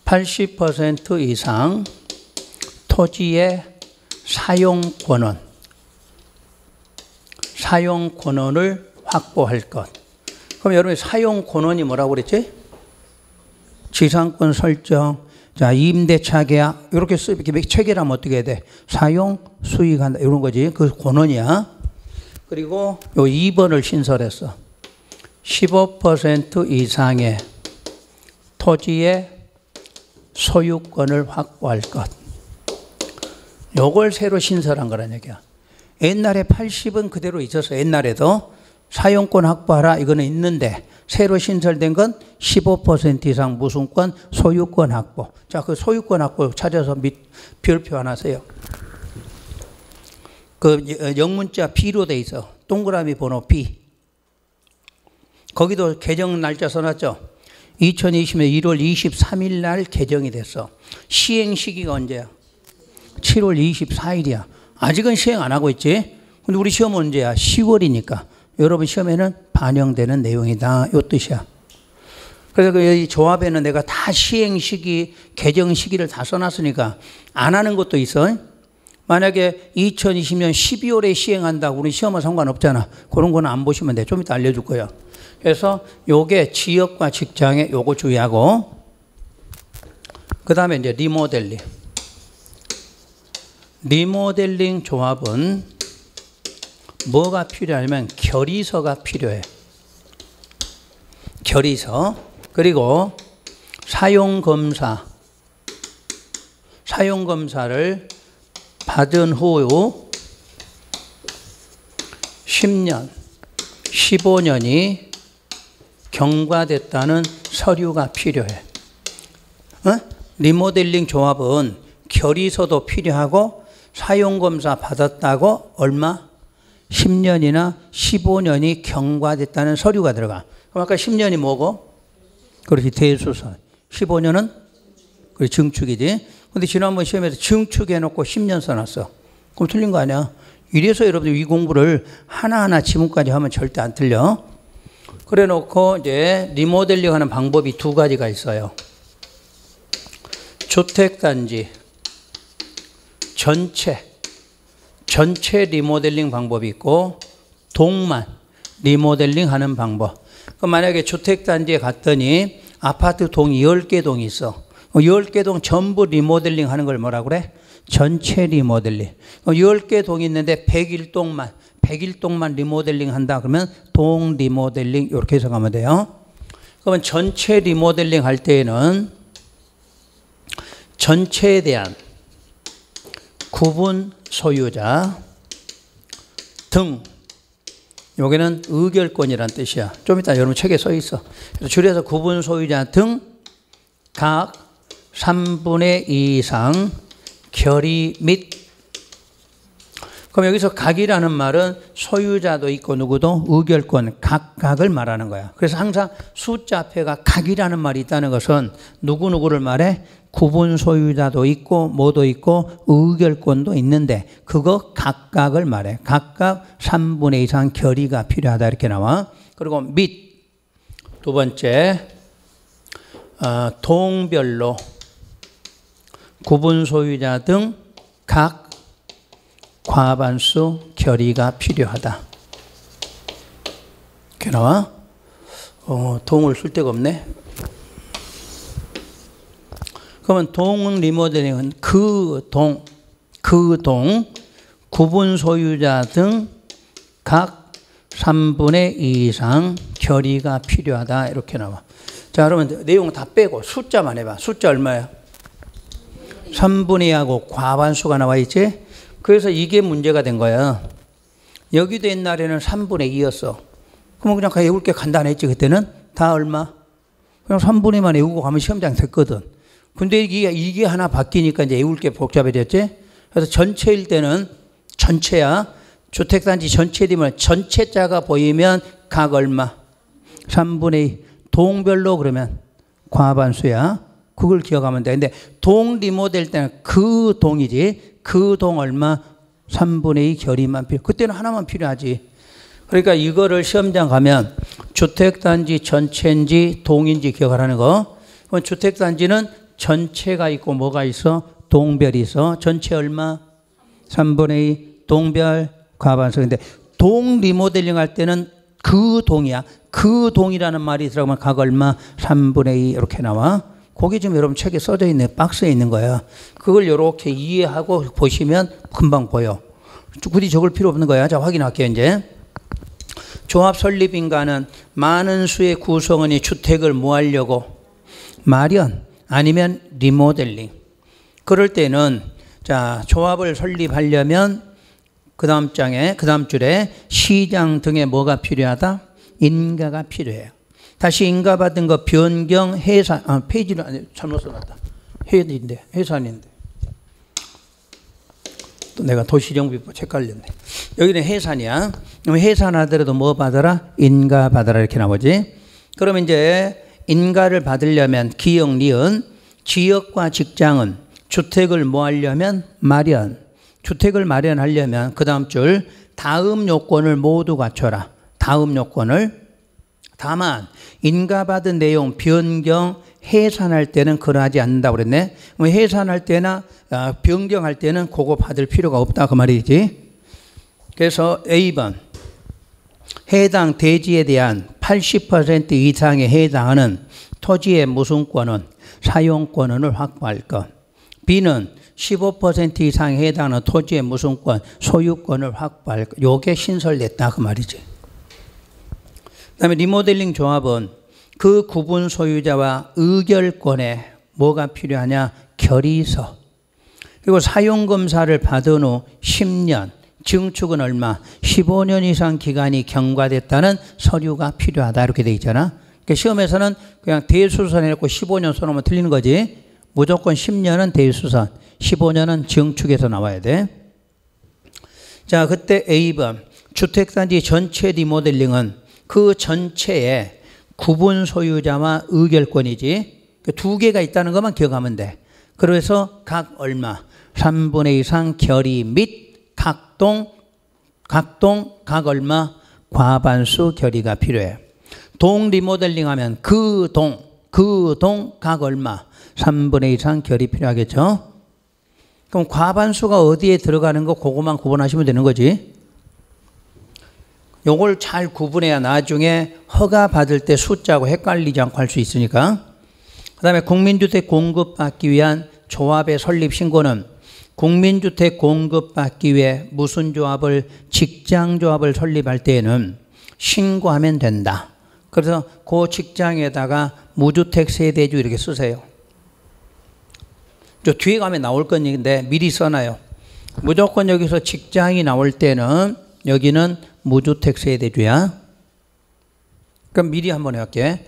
80% 이상 토지의 사용 권한을 확보할 것. 그럼 여러분 사용 권한이 뭐라고 그랬지? 지상권 설정, 자 임대차 계약 이렇게 이렇게 체결하면 어떻게 해야 돼? 사용 수익한다 이런 거지. 그 권한이야. 그리고 요 2번을 신설했어. 15% 이상의 토지의 소유권을 확보할 것. 요걸 새로 신설한 거란 얘기야. 옛날에 80은 그대로 있었어. 옛날에도 사용권 확보하라 이거는 있는데 새로 신설된 건 15% 이상 무슨권 소유권 확보. 자, 그 소유권 확보 찾아서 별표 하나 세요. 그 영문자 B로 돼 있어. 동그라미 번호 B. 거기도 개정 날짜 써놨죠. 2020년 1월 23일 날 개정이 됐어. 시행 시기가 언제야? 7월 24일이야. 아직은 시행 안 하고 있지. 근데 우리 시험 언제야? 10월이니까. 여러분 시험에는 반영되는 내용이다. 요 뜻이야. 그래서 그 조합에는 내가 다 시행 시기, 개정 시기를 다 써놨으니까 안 하는 것도 있어. 만약에 2020년 12월에 시행한다고 우리 시험은 상관없잖아. 그런 거는 안 보시면 돼. 좀 이따 알려줄 거예요. 그래서 요게 지역과 직장에 요거 주의하고, 그 다음에 이제 리모델링. 리모델링 조합은 뭐가 필요하냐면 결의서가 필요해. 결의서. 그리고 사용검사. 사용검사를 받은 후 10년, 15년이 경과됐다는 서류가 필요해. 리모델링 조합은 결의서도 필요하고 사용검사 받았다고 얼마? 10년이나 15년이 경과됐다는 서류가 들어가. 그럼 아까 10년이 뭐고? 그렇지, 대수선. 15년은? 그래, 증축이지. 근데 지난번 시험에서 증축해놓고 10년 써놨어. 그럼 틀린 거 아니야? 이래서 여러분들 이 공부를 하나하나 지문까지 하면 절대 안 틀려. 그래 놓고 이제 리모델링 하는 방법이 두 가지가 있어요. 주택단지 전체 리모델링 방법이 있고 동만 리모델링 하는 방법. 그럼 만약에 주택단지에 갔더니 아파트 동이 10개 동이 있어. 10개 동 전부 리모델링 하는 걸 뭐라 그래? 전체 리모델링. 10개 동이 있는데 101동만 리모델링 한다 그러면 동 리모델링 이렇게 해석하면 돼요. 그러면 전체 리모델링 할 때에는 전체에 대한 구분 소유자 등, 여기는 의결권이란 뜻이야. 좀 이따 여러분 책에 써 있어. 그래서 줄여서 구분 소유자 등 각 3분의 2 이상 결의 및, 그럼 여기서 각이라는 말은 소유자도 있고 누구도 의결권 각을 말하는 거야. 그래서 항상 숫자 앞에가 각이라는 말이 있다는 것은 누구누구를 말해? 구분 소유자도 있고 뭐도 있고 의결권도 있는데 그거 각각을 말해. 각각 3분의 2 이상 결의가 필요하다 이렇게 나와. 그리고 및 두 번째 동별로 구분 소유자 등 각 과반수 결의가 필요하다. 이렇게 나와. 동을 쓸 데가 없네. 그러면 동 리모델링은 그 동 구분 소유자 등 각 3분의 2 이상 결의가 필요하다 이렇게 나와. 자, 그러면 내용 다 빼고 숫자만 해봐. 숫자 얼마야? 3분의 2하고 과반수가 나와 있지? 그래서 이게 문제가 된 거야. 여기도 옛날에는 3분의 2였어. 그러면 그냥 외울 게 간단했지. 그때는 다 얼마? 그냥 3분의 2만 외우고 가면 시험장 됐거든. 근데 이게 하나 바뀌니까 이제 외울 게 복잡해졌지? 그래서 전체일 때는 전체야. 주택단지 전체 되면 전체자가 보이면 각 얼마? 3분의 2. 동별로 그러면 과반수야. 그걸 기억하면 돼. 근데 동 리모델 때는 그 동이지. 그 동 얼마? 3분의 2 결의만 필요. 그때는 하나만 필요하지. 그러니까 이거를 시험장 가면 주택단지 전체인지 동인지 기억하라는 거. 그럼 주택단지는 전체가 있고 뭐가 있어? 동별이 있어. 전체 얼마? 3분의 2 동별 과반수. 근데 동 리모델링 할 때는 그 동이야. 그 동이라는 말이 들어가면 각 얼마 3분의 2 이렇게 나와. 그게 지금 여러분 책에 써져 있는 박스에 있는 거야. 그걸 이렇게 이해하고 보시면 금방 보여. 굳이 적을 필요 없는 거야. 자, 확인할게요. 이제 조합 설립 인가는 많은 수의 구성원이 주택을 뭐 하려고? 마련 아니면 리모델링. 그럴 때는 자, 조합을 설립하려면 그 다음 장에, 그 다음 줄에 시장 등에 뭐가 필요하다? 인가가 필요해요. 다시 인가받은 거 변경, 해산, 페이지를, 아니, 잘못 써놨다. 해산인데. 또 내가 도시정비법 헷갈렸네. 여기는 해산이야. 그럼 해산하더라도 뭐 받아라? 인가 받아라. 이렇게 나오지. 그러면 이제 인가를 받으려면 기역, 니은, 지역과 직장은 주택을 뭐 하려면 마련. 주택을 마련하려면 그 다음 줄 다음 요건을 모두 갖춰라. 다음 요건을. 다만 인가받은 내용 변경 해산할 때는 그러하지 않는다고 그랬네. 해산할 때나 변경할 때는 그거 받을 필요가 없다 그 말이지. 그래서 A번 해당 대지에 대한 80% 이상에 해당하는 토지의 무슨권은 사용권을 확보할 것. B는 15% 이상에 해당하는 토지의 무슨권 소유권을 확보할 것. 요게 신설됐다 그 말이지. 그 다음에 리모델링 조합은 그 구분 소유자와 의결권에 뭐가 필요하냐? 결의서. 그리고 사용검사를 받은 후 10년, 증축은 얼마? 15년 이상 기간이 경과됐다는 서류가 필요하다 이렇게 돼 있잖아. 그러니까 시험에서는 그냥 대수선 해놓고 15년 써놓으면 틀리는 거지. 무조건 10년은 대수선, 15년은 증축에서 나와야 돼. 자, 그때 A번 주택단지 전체 리모델링은 그 전체에 구분 소유자와 의결권이지. 두 개가 있다는 것만 기억하면 돼. 그래서 각 얼마? 3분의 이상 결의 및 각동 각 얼마? 과반수 결의가 필요해. 동 리모델링 하면 그 동 각 얼마? 3분의 이상 결의 필요하겠죠. 그럼 과반수가 어디에 들어가는 거 그것만 구분하시면 되는 거지. 요걸 잘 구분해야 나중에 허가 받을 때 숫자하고 헷갈리지 않고 할 수 있으니까. 그 다음에 국민주택 공급받기 위한 조합의 설립 신고는 국민주택 공급받기 위해 무슨 조합을 직장조합을 설립할 때에는 신고하면 된다. 그래서 그 직장에다가 무주택 세대주 이렇게 쓰세요. 저 뒤에 가면 나올 건데 미리 써놔요. 무조건 여기서 직장이 나올 때는 여기는 무주택 세대주야. 그럼 미리 한번 해볼게.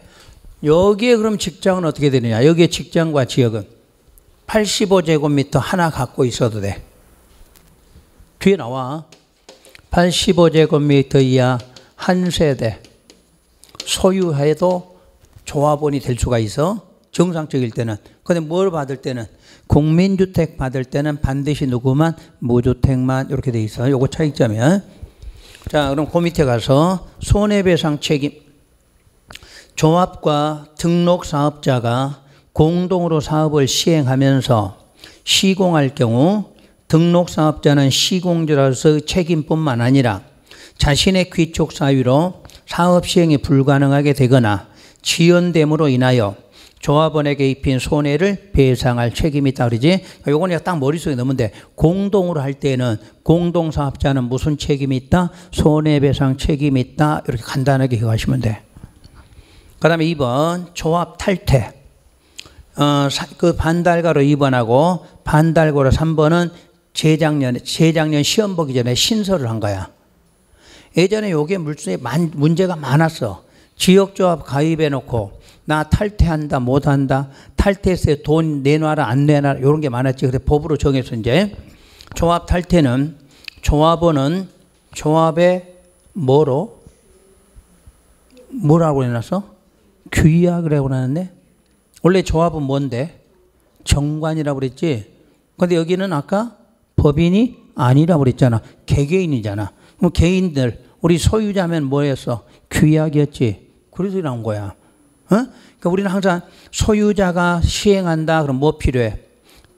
여기에 그럼 직장은 어떻게 되느냐? 여기에 직장과 지역은 85제곱미터 하나 갖고 있어도 돼. 뒤에 나와. 85제곱미터 이하 한 세대 소유해도 조합원이 될 수가 있어. 정상적일 때는. 근데 뭘 받을 때는 국민주택 받을 때는 반드시 누구만? 무주택만 이렇게 돼 있어. 요거 차이점이야. 자, 그럼 그 밑에 가서 손해배상 책임. 조합과 등록사업자가 공동으로 사업을 시행하면서 시공할 경우 등록사업자는 시공자로서 책임뿐만 아니라 자신의 귀족 사유로 사업 시행이 불가능하게 되거나 지연됨으로 인하여 조합원에게 입힌 손해를 배상할 책임이 있다 그러지. 요거는 딱 머릿속에 넣으면 돼. 공동으로 할 때는 공동사업자는 무슨 책임이 있다? 손해배상 책임이 있다. 이렇게 간단하게 기억하시면 돼. 그 다음에 2번 조합 탈퇴. 그 반달가로 2번하고 반달고로 3번은 재작년 시험 보기 전에 신설을 한 거야. 예전에 요게 문제가 많았어. 지역조합 가입해놓고 나 탈퇴한다 못한다 탈퇴했을 때 돈 내놔라 안 내놔라 이런 게 많았지. 그래서 법으로 정해서 이제 조합 탈퇴는 조합원은 조합의 뭐라고 해놨어? 규약이라고 해놨네. 원래 조합은 뭔데? 정관이라고 그랬지. 근데 여기는 아까 법인이 아니라고 그랬잖아. 개개인이잖아. 그럼 개인들 우리 소유자면 뭐였어? 규약이었지. 그래서 나온 거야. 그러니까 우리는 항상 소유자가 시행한다. 그럼 뭐 필요해?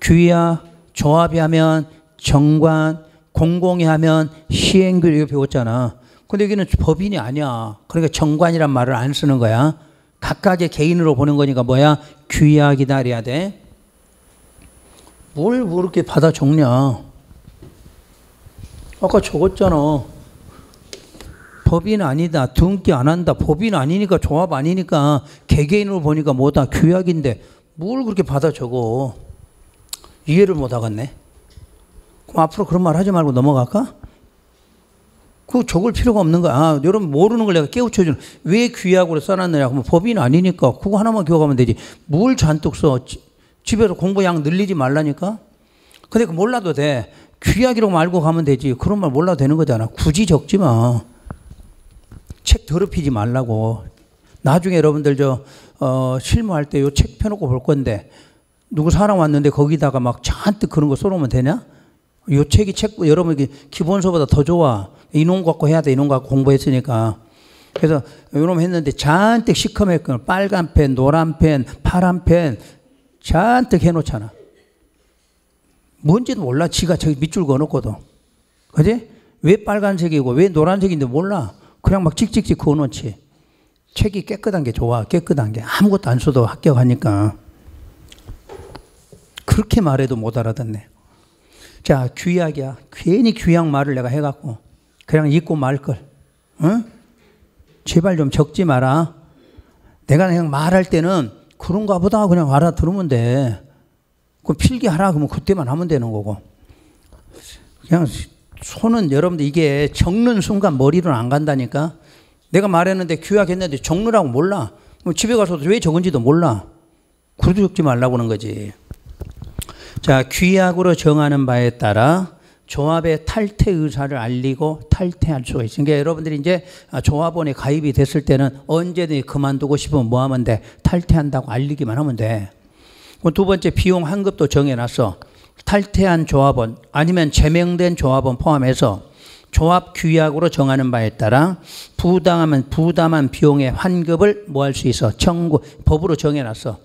규약, 조합이 하면 정관, 공공이 하면 시행규 이거 배웠잖아. 근데 여기는 법인이 아니야. 그러니까 정관이란 말을 안 쓰는 거야. 각각의 개인으로 보는 거니까 뭐야? 규약이다 그래야 돼. 뭘 그렇게 받아 적냐? 아까 적었잖아. 법인 아니다. 등기 안 한다. 법인 아니니까 조합 아니니까 개개인으로 보니까 뭐다? 규약인데 뭘 그렇게 받아 적어? 이해를 못 하겠네. 그럼 앞으로 그런 말 하지 말고 넘어갈까? 그거 적을 필요가 없는 거야. 아, 여러분 모르는 걸 내가 깨우쳐주는. 왜 규약으로 써놨느냐? 그러면 법인 아니니까 그거 하나만 기억하면 되지. 뭘 잔뜩 써? 집에서 공부 양 늘리지 말라니까? 근데 그 몰라도 돼. 규약이라고 알고 가면 되지. 그런 말 몰라도 되는 거잖아. 굳이 적지 마. 책 더럽히지 말라고. 나중에 여러분들 실무할 때 요 책 펴놓고 볼 건데 누구 사람 왔는데 거기다가 막 잔뜩 그런 거 써놓으면 되냐? 요 책이 여러분 기본서보다 더 좋아. 이놈 갖고 해야 돼. 이놈 갖고 공부했으니까. 그래서 이놈 했는데 잔뜩 시커멓게 빨간 펜, 노란 펜, 파란 펜 잔뜩 해놓잖아. 뭔지도 몰라. 지가 저기 밑줄 그어놓고도. 그지? 왜 빨간색이고 왜 노란색인데 몰라. 그냥 막 찍찍찍 그어놓지. 책이 깨끗한 게 좋아. 깨끗한 게. 아무것도 안 써도 합격하니까. 그렇게 말해도 못 알아듣네. 자, 규약이야. 괜히 규약 말을 내가 해갖고 그냥 잊고 말걸. 응? 제발 좀 적지 마라. 내가 그냥 말할 때는 그런가 보다 그냥 알아들으면 돼. 그 필기하라 그러면 그때만 하면 되는 거고. 그냥 손은 여러분들 이게 적는 순간 머리로는 안 간다니까. 내가 말했는데 규약했는데 적느라고 몰라. 집에 가서도 왜 적은지도 몰라. 그래도 적지 말라고 하는 거지. 자, 규약으로 정하는 바에 따라 조합의 탈퇴 의사를 알리고 탈퇴할 수가 있어요. 그러니까 여러분들이 이제 조합원에 가입이 됐을 때는 언제든지 그만두고 싶으면 뭐 하면 돼? 탈퇴한다고 알리기만 하면 돼. 두 번째 비용 환급도 정해놨어. 탈퇴한 조합원 아니면 제명된 조합원 포함해서 조합 규약으로 정하는 바에 따라 부담한 비용의 환급을 뭐 할 수 있어? 청구, 법으로 정해놨어.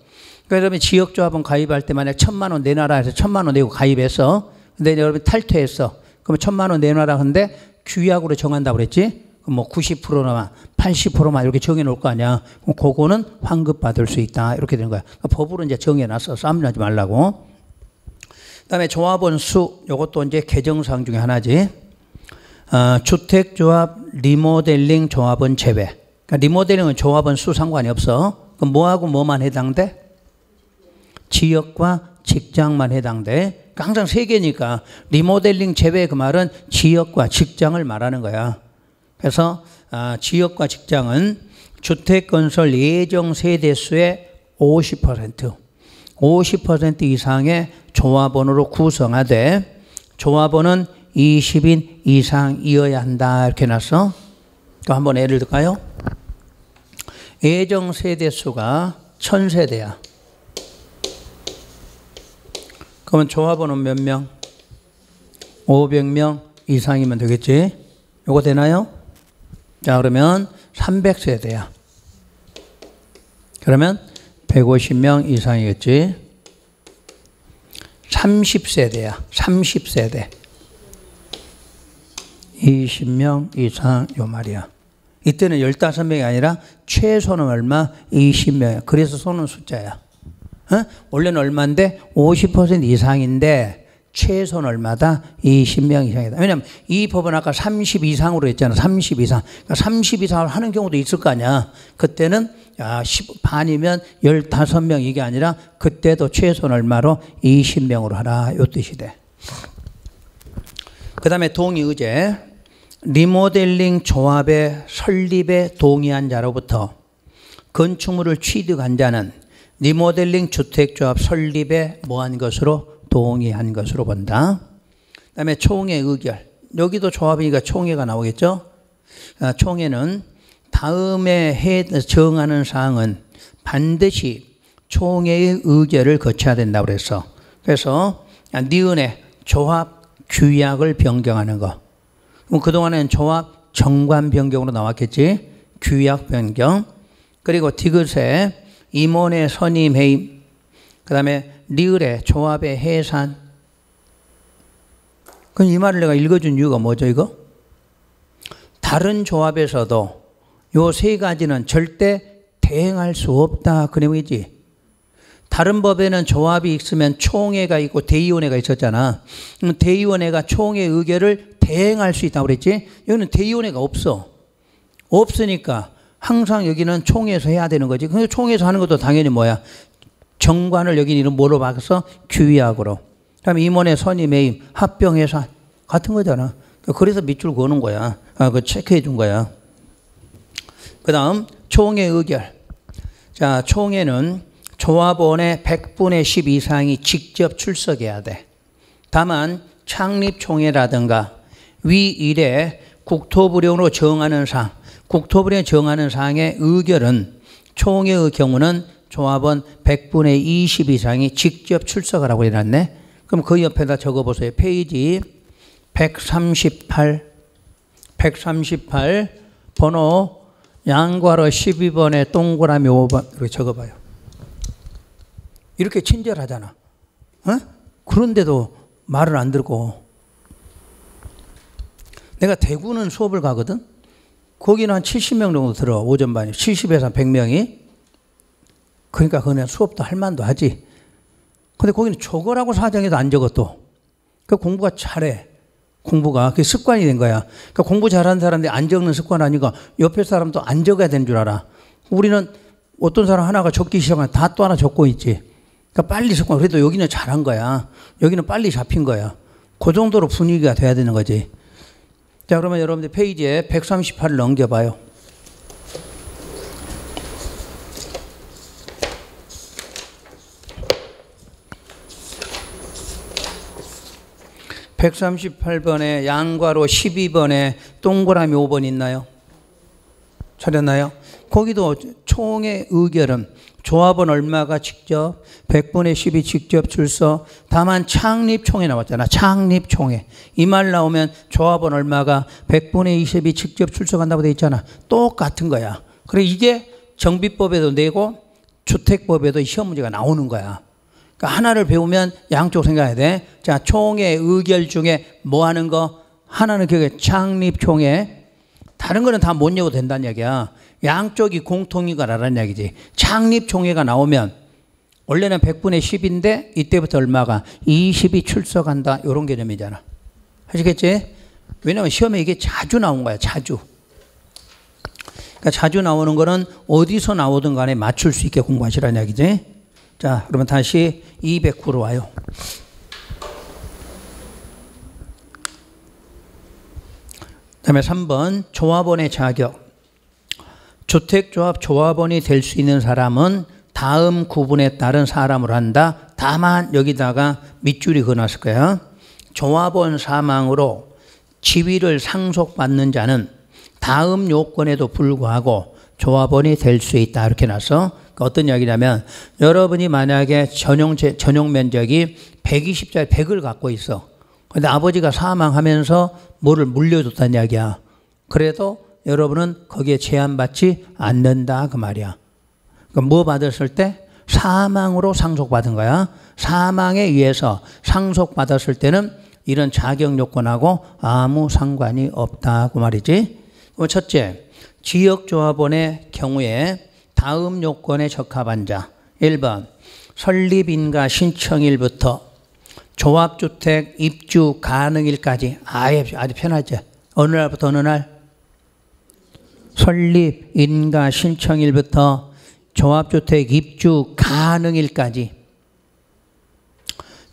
그러니까 여러분 지역조합원 가입할 때 만약 1,000만 원 내놔라 해서 1,000만 원 내고 가입했어. 근데 여러분 탈퇴했어. 그러면 1,000만 원 내놔라 하는데 규약으로 정한다고 그랬지? 그럼 뭐 90%나 80%만 이렇게 정해놓을 거 아니야. 그럼 그거는 환급받을 수 있다. 이렇게 되는 거야. 그러니까 법으로 이제 정해놨어. 싸움나지 말라고. 그 다음에 조합원 수, 이것도 이제 개정사항 중에 하나지. 주택조합 리모델링 조합원 제외. 그러니까 리모델링은 조합원 수 상관이 없어. 그럼 뭐하고 뭐만 해당돼? 지역과 직장만 해당돼. 그러니까 항상 세 개니까 리모델링 제외 그 말은 지역과 직장을 말하는 거야. 그래서 지역과 직장은 주택건설 예정 세대수의 50% 이상의 조합원으로 구성하되 조합원은 20인 이상이어야 한다. 이렇게 해놨어. 한번 예를 들까요? 예정 세대수가 1000세대야. 그러면 조합원은 몇 명? 500명 이상이면 되겠지? 요거 되나요? 자, 그러면 300세대야. 그러면 150명 이상이겠지? 30세대야. 30세대. 20명 이상 요 말이야. 이때는 15명이 아니라 최소는 얼마? 20명이야. 그래서 소는 숫자야. 원래는 얼마인데? 50% 이상인데 최소는 얼마다? 20명 이상이다. 왜냐하면 이 법은 아까 30 이상으로 했잖아. 30 이상. 그러니까 30 이상을 하는 경우도 있을 거 아니야. 그때는 반이면 15명 이게 아니라 그때도 최소는 얼마로? 20명으로 하라. 요 뜻이 돼. 그 다음에 동의의제. 리모델링 조합의 설립에 동의한 자로부터 건축물을 취득한 자는 리모델링 주택조합 설립에 뭐한 것으로? 동의한 것으로 본다. 그 다음에 총회 의결. 여기도 조합이니까 총회가 나오겠죠. 총회는 다음에 정하는 사항은 반드시 총회의 의결을 거쳐야 된다고 그랬어. 그래서 니은에 조합 규약을 변경하는 거. 그럼 그동안에는 조합 정관 변경으로 나왔겠지. 규약 변경. 그리고 디귿에 임원의 선임 해임. 그 다음에 리을에 조합의 해산. 그럼 이 말을 내가 읽어준 이유가 뭐죠 이거? 다른 조합에서도 요 세 가지는 절대 대행할 수 없다. 그 내용이지. 다른 법에는 조합이 있으면 총회가 있고 대의원회가 있었잖아. 대의원회가 총회 의결을 대행할 수 있다고 그랬지. 여기는 대의원회가 없어. 없으니까 항상 여기는 총회에서 해야 되는 거지. 근데 총회에서 하는 것도 당연히 뭐야? 정관을 여기는 이름 뭐로 바꿔서 규약으로. 그다음에 임원회 선임 매임 합병해서 같은 거잖아. 그래서 밑줄 그는 거야. 그 체크해 준 거야. 그다음 총회 의결. 자, 총회는 조합원의 100분의 10 이상이 직접 출석해야 돼. 다만 창립총회라든가 위 일에 국토부령으로 정하는 사항, 국토부령이 정하는 사항의 의결은 총회의 경우는 조합원 100분의 20 이상이 직접 출석하라고 해놨네. 그럼 그 옆에다 적어보세요. 페이지 138 번호 양괄호 12번에 동그라미 5번 이렇게 적어봐요. 이렇게 친절하잖아. 어? 그런데도 말을 안 듣고. 내가 대구는 수업을 가거든. 거기는 한 70명 정도 들어. 오전반이 70에서 100명이. 그러니까 그냥 수업도 할 만도 하지. 근데 거기는 적으라고 사정해도 안 적어 또. 그 공부가 잘해. 공부가 그게 습관이 된 거야. 그러니까 공부 잘하는 사람들이 안 적는 습관 아니까 옆에 사람도 안 적어야 되는 줄 알아. 우리는 어떤 사람 하나가 적기 시작하면 다 또 하나 적고 있지. 그러니까 빨리 습관. 그래도 여기는 잘한 거야. 여기는 빨리 잡힌 거야. 그 정도로 분위기가 돼야 되는 거지. 자, 그러면 여러분들 페이지에 138을 넘겨봐요. (138번에) 양괄호 12번에 동그라미 5번 있나요? 찾았나요? 거기도 총회 의결은 조합원 얼마가 직접 100분의 10이 직접 출석. 다만 창립총회 나왔잖아. 창립총회. 이 말 나오면 조합원 얼마가 100분의 20이 직접 출석한다고 돼 있잖아. 똑같은 거야. 그래 이게 정비법에도 내고 주택법에도 시험 문제가 나오는 거야. 그러니까 하나를 배우면 양쪽 생각해야 돼. 자, 총회 의결 중에 뭐 하는 거? 하나는 그게 창립총회. 다른 거는 다 못 외워도 된다는 얘기야. 양쪽이 공통이가라는 얘기지. 창립총회가 나오면 원래는 100분의 10인데 이때부터 얼마가 20이 출석한다. 이런 개념이잖아. 아시겠지? 왜냐하면 시험에 이게 자주 나온 거야. 자주. 그러니까 자주 나오는 거는 어디서 나오든 간에 맞출 수 있게 공부하시라는 얘기지. 자, 그러면 다시 209로 와요. 그다음에 3번 조합원의 자격. 주택조합 조합원이 될 수 있는 사람은 다음 구분에 따른 사람으로 한다. 다만 여기다가 밑줄이 그어놨을 거야. 조합원 사망으로 지위를 상속받는 자는 다음 요건에도 불구하고 조합원이 될 수 있다. 이렇게 놨어. 그러니까 어떤 이야기냐면 여러분이 만약에 전용 면적이 120짜리 100을 갖고 있어. 근데 아버지가 사망하면서 뭐를 물려줬다는 이야기야. 그래도 여러분은 거기에 제한받지 않는다 그 말이야. 그러니까 뭐 받았을 때? 사망으로 상속받은 거야. 사망에 의해서 상속받았을 때는 이런 자격 요건하고 아무 상관이 없다 그 말이지. 첫째, 지역조합원의 경우에 다음 요건에 적합한 자. 1번 설립인가 신청일부터 조합주택 입주 가능일까지. 아주 편하죠. 어느 날부터 어느 날? 설립, 인가, 신청일부터 조합주택 입주 가능일까지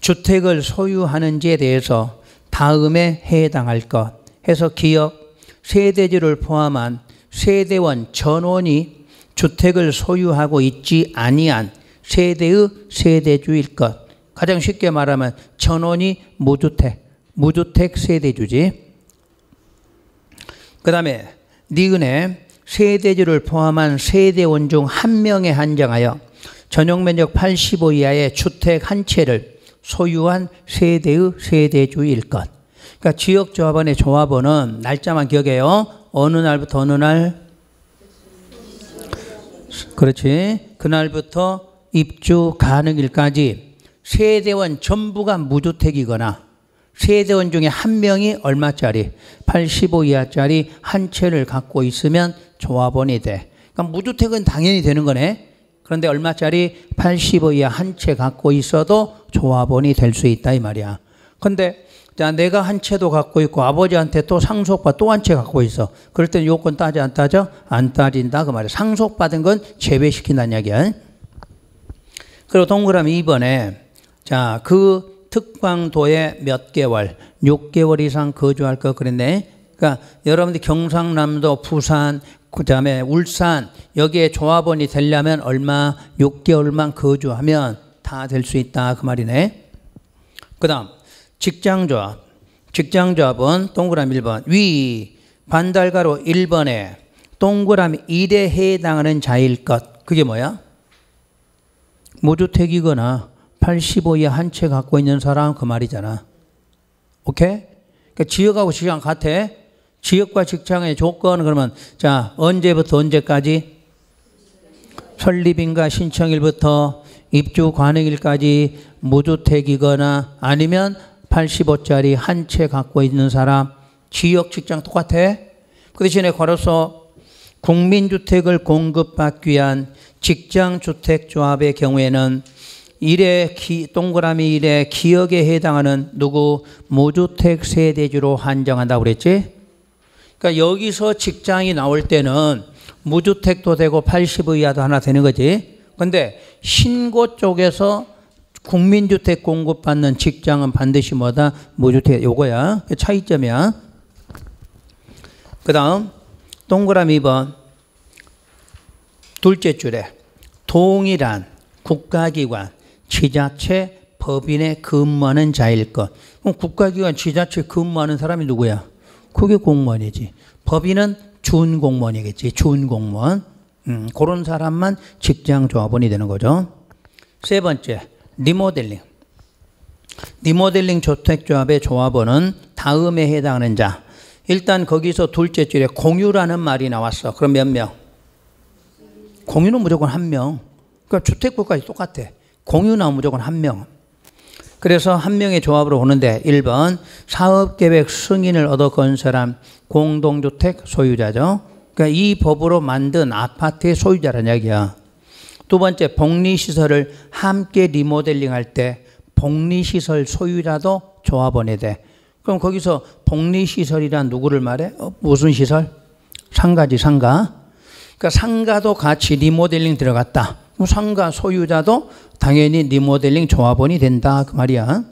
주택을 소유하는지에 대해서 다음에 해당할 것 해서 기억, 세대주를 포함한 세대원 전원이 주택을 소유하고 있지 아니한 세대의 세대주일 것. 가장 쉽게 말하면 전원이 무주택 세대주지. 그 다음에 니은에 세대주를 포함한 세대원 중 한 명에 한정하여 전용면적 85 이하의 주택 한 채를 소유한 세대의 세대주일 것. 그러니까 지역조합원의 조합원은 날짜만 기억해요. 어느 날부터 어느 날? 그렇지. 그날부터 입주 가능일까지 세대원 전부가 무주택이거나 세대원 중에 한 명이 얼마짜리? 85 이하짜리 한 채를 갖고 있으면 조합원이 돼. 그러니까 무주택은 당연히 되는 거네. 그런데 얼마짜리? 85 이하 한 채 갖고 있어도 조합원이 될 수 있다 이 말이야. 근데 자, 내가 한 채도 갖고 있고 아버지한테 또 상속받 또 한 채 갖고 있어. 그럴 땐 요건 따져 안 따져? 안 따진다 그 말이야. 상속받은 건 제외시킨다는 이야기야. 그리고 동그라미 2번에 자, 그 특광도에 몇 개월, 6개월 이상 거주할 거 그랬네. 그러니까 여러분들 경상남도, 부산, 그다음에 울산 여기에 조합원이 되려면 얼마? 6개월만 거주하면 다 될 수 있다 그 말이네. 그다음 직장조합. 직장조합은 동그라미 1번 위 반달가로 1번에 동그라미 1에 해당하는 자일 것. 그게 뭐야? 무주택이거나 85 이하 한 채 갖고 있는 사람 그 말이잖아. 오케이? 그러니까 지역하고 직장 같아. 지역과 직장의 조건은 그러면 자 언제부터 언제까지? 설립인가 신청일부터 입주 관행일까지 무주택이거나 아니면 85짜리 한 채 갖고 있는 사람. 지역 직장 똑같아. 그 대신에 괄호서 국민주택을 공급받기 위한 직장주택조합의 경우에는 동그라미 1에 기역에 해당하는 누구? 무주택 세대주로 한정한다고 그랬지? 그러니까 여기서 직장이 나올 때는 무주택도 되고 85 이하도 하나 되는 거지. 근데 신고 쪽에서 국민주택 공급받는 직장은 반드시 뭐다? 무주택. 요거야. 차이점이야. 그 다음 동그라미 2번 둘째 줄에 동일한 국가기관, 지자체, 법인에 근무하는 자일 것. 그럼 국가기관, 지자체 근무하는 사람이 누구야? 그게 공무원이지. 법인은 준공무원이겠지. 준공무원. 그런 사람만 직장조합원이 되는 거죠. 세 번째, 리모델링. 리모델링 주택조합의 조합원은 다음에 해당하는 자. 일단 거기서 둘째 줄에 공유라는 말이 나왔어. 그럼 몇 명? 공유는 무조건 한 명. 그러니까 주택구까지 똑같아. 공유 나오면 무조건 한 명. 그래서 한 명의 조합으로 오는데 1번 사업계획 승인을 얻어 건설한 공동주택 소유자죠. 그러니까 이 법으로 만든 아파트의 소유자라는 이야기야. 두 번째 복리시설을 함께 리모델링할 때 복리시설 소유자도 조합원이 돼. 그럼 거기서 복리시설이란 누구를 말해? 무슨 시설? 상가지 상가. 그러니까 상가도 같이 리모델링 들어갔다. 상가 소유자도 당연히 리모델링 조합원이 된다 그 말이야.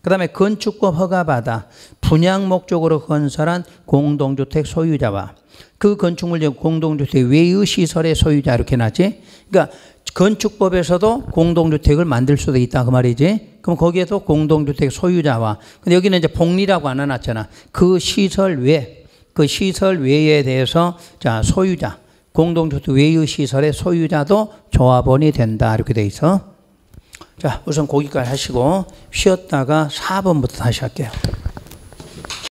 그 다음에 건축법 허가받아 분양 목적으로 건설한 공동주택 소유자와 그 건축물 공동주택 외의 시설의 소유자 이렇게 나지. 그러니까 건축법에서도 공동주택을 만들 수도 있다 그 말이지. 그럼 거기에도 공동주택 소유자와 근데 여기는 이제 복리라고 안 해놨잖아. 그 시설 외에 대해서 자 소유자 공동주택 외의 시설의 소유자도 조합원이 된다 이렇게 돼 있어. 자 우선 거기까지 하시고 쉬었다가 4번부터 다시 할게요.